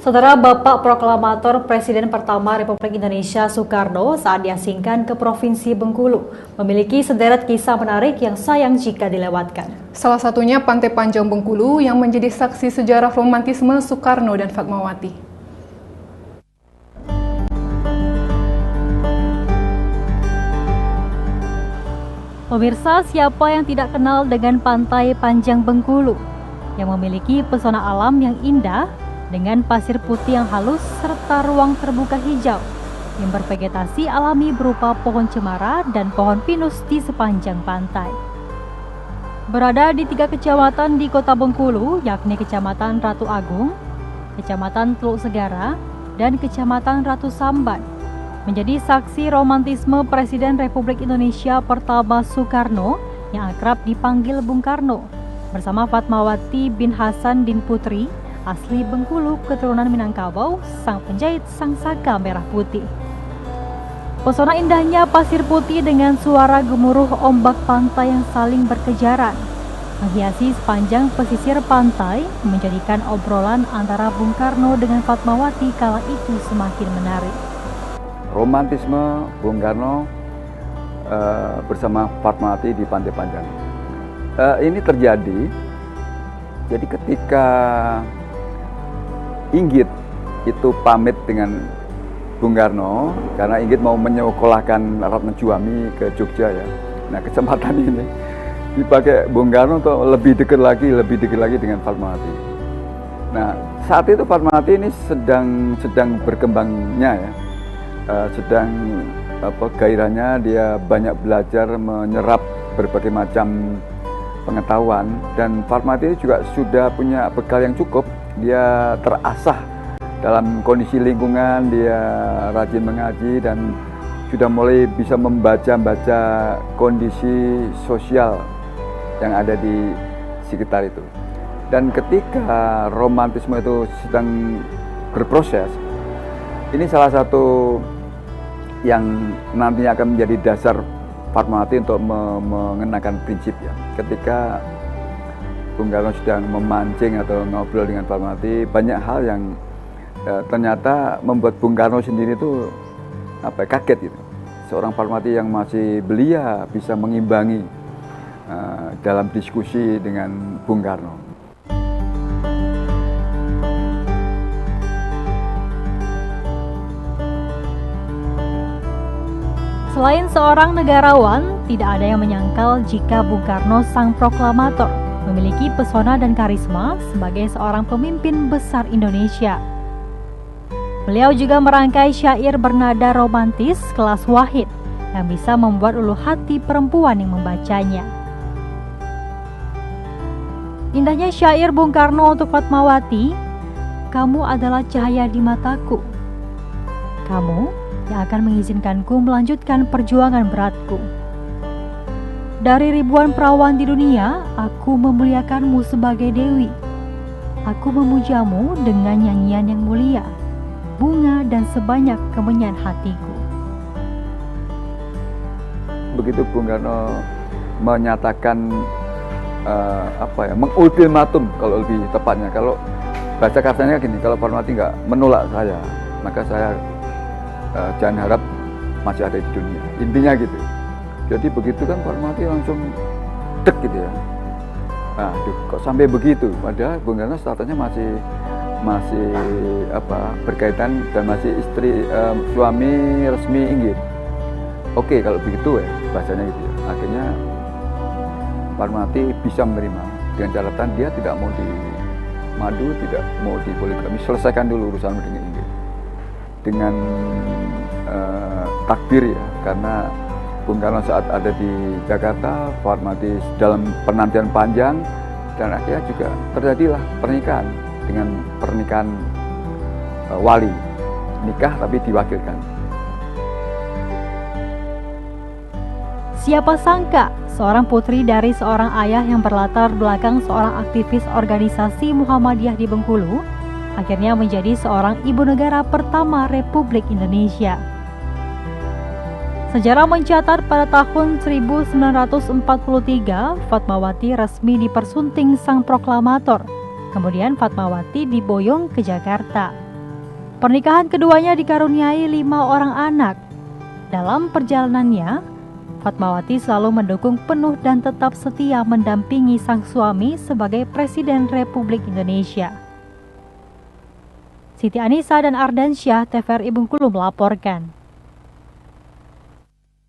Saudara, Bapak Proklamator Presiden pertama Republik Indonesia Soekarno saat diasingkan ke Provinsi Bengkulu memiliki sederet kisah menarik yang sayang jika dilewatkan. Salah satunya Pantai Panjang Bengkulu yang menjadi saksi sejarah romantisme Soekarno dan Fatmawati. Pemirsa, siapa yang tidak kenal dengan Pantai Panjang Bengkulu yang memiliki pesona alam yang indah dengan pasir putih yang halus serta ruang terbuka hijau yang bervegetasi alami berupa pohon cemara dan pohon pinus di sepanjang pantai. Berada di 3 kecamatan di Kota Bengkulu, yakni Kecamatan Ratu Agung, Kecamatan Teluk Segara, dan Kecamatan Ratu Samban, menjadi saksi romantisme Presiden Republik Indonesia pertama Soekarno yang akrab dipanggil Bung Karno bersama Fatmawati bin Hasan din Putri asli Bengkulu keturunan Minangkabau, sang penjahit sangsaka merah putih. Pesona indahnya pasir putih dengan suara gemuruh ombak pantai yang saling berkejaran menghiasi sepanjang pesisir pantai menjadikan obrolan antara Bung Karno dengan Fatmawati kala itu semakin menarik. Romantisme Bung Karno bersama Fatmawati di Pantai Panjang. Ini terjadi, jadi ketika Inggit itu pamit dengan Bung Karno, karena Inggit mau menyekolahkan Ratna Juami ke Jogja ya. Nah, kesempatan ini dipakai Bung Karno untuk lebih dekat lagi dengan Fatmawati. Nah, saat itu Fatmawati ini sedang berkembangnya ya. Gairahnya, dia banyak belajar menyerap berbagai macam pengetahuan, dan Fatmawati juga sudah punya bekal yang cukup. Dia terasah dalam kondisi lingkungan, dia rajin mengaji dan sudah mulai bisa membaca kondisi sosial yang ada di sekitar itu. Dan ketika romantisme itu sedang berproses, ini salah satu yang nantinya akan menjadi dasar Fatmawati untuk mengenakan prinsip ya. Ketika Bung Karno sedang memancing atau ngobrol dengan Fatmawati, banyak hal yang ternyata membuat Bung Karno sendiri itu kaget gitu. Seorang Fatmawati yang masih belia bisa mengimbangi dalam diskusi dengan Bung Karno. Selain seorang negarawan, tidak ada yang menyangkal jika Bung Karno sang proklamator memiliki pesona dan karisma sebagai seorang pemimpin besar Indonesia. Beliau juga merangkai syair bernada romantis kelas wahid yang bisa membuat ulu hati perempuan yang membacanya. Indahnya syair Bung Karno untuk Fatmawati, "Kamu adalah cahaya di mataku. Kamu yang akan mengizinkanku melanjutkan perjuangan beratku. Dari ribuan perawan di dunia, aku memuliakanmu sebagai dewi. Aku memujamu dengan nyanyian yang mulia, bunga dan sebanyak kemenyan hatiku." Begitu Bung Karno menyatakan mengultimatum, kalau lebih tepatnya, kalau baca katanya gini, kalau Fatmawati nggak menolak saya, maka saya jangan harap masih ada di dunia. Intinya gitu. Jadi begitu kan Fatmawati langsung dek gitu ya. Nah, kok sampai begitu? Padahal Bung Karno statusnya masih berkaitan dan masih suami resmi Inggit. Oke, kalau begitu ya bahasanya gitu ya. Akhirnya Fatmawati bisa menerima dengan catatan dia tidak mau dimadu, tidak mau dipoligami. Selesaikan dulu urusan dengan Inggit. Dengan takdir ya, karena Bung Karno saat ada di Jakarta, Fatmawati dalam penantian panjang, dan akhirnya juga terjadilah pernikahan wali, nikah tapi diwakilkan. Siapa sangka seorang putri dari seorang ayah yang berlatar belakang seorang aktivis organisasi Muhammadiyah di Bengkulu akhirnya menjadi seorang ibu negara pertama Republik Indonesia. Sejarah mencatat pada tahun 1943, Fatmawati resmi dipersunting sang proklamator. Kemudian Fatmawati diboyong ke Jakarta. Pernikahan keduanya dikaruniai 5 orang anak. Dalam perjalanannya, Fatmawati selalu mendukung penuh dan tetap setia mendampingi sang suami sebagai Presiden Republik Indonesia. Siti Anisa dan Ardansyah, TVRI Bengkulu melaporkan.